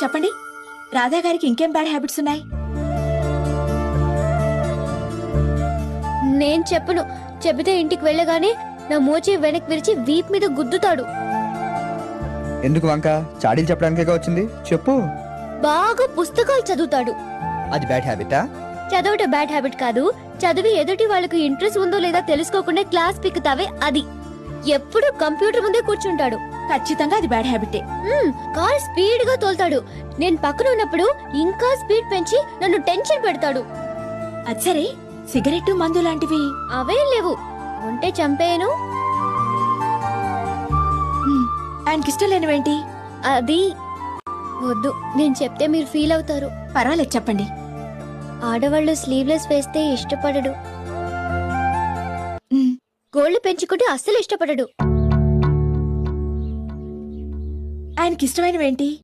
చెప్పండి, రాధా గారికి ఇంకేం బ్యాడ్ హ్యాబిట్స్ ఉన్నాయి? నేను చెప్పను. చెబితే ఇంటికి వెళ్ళగానే నా మోచే వెనక్కి విరిచి వీప్ మీద గుద్దుతాడు. ఎందుకు వంక? చాడీలు చెప్పడానికే వచ్చింది, చెప్పు. బాగా పుస్తకాలు చదువుతాడు. అది బ్యాడ్ హ్యాబిటా? చదవటం బ్యాడ్ హ్యాబిట్ కాదు. చదివి ఎదుటి వాళ్ళకి ఇంట్రెస్ట్ ఉందో లేదా తెలుసుకోకుండా క్లాస్ పిక్కుతావే అది. ఎప్పుడు కంప్యూటర్ ముందే కూర్చుంటాడు. ఖచ్చితంగా అది బ్యాడ్ హ్యాబిటే. కార్ స్పీడ్ గా తోలుతాడు. నేను పక్కన ఉన్నప్పుడు ఇంకా స్పీడ్ పెంచి నన్ను టెన్షన్ పెడతాడు. అది సరే, సిగరెట్ మందు లాంటివి అవేం లేవు. ఉంటే చంపేయను. ఆయనకిష్టం లేనివేంటి? అది వద్దు, నేను చెప్తే మీరు ఫీల్ అవుతారు. పర్వాలేదు, చెప్పండి. ఆడవాళ్ళు స్లీవ్లెస్ వేస్తే ఇష్టపడడు. గోళ్లు పెంచుకుంటే అస్సలు ఇష్టపడడు. ఆయనకిష్టమైనవేంటి?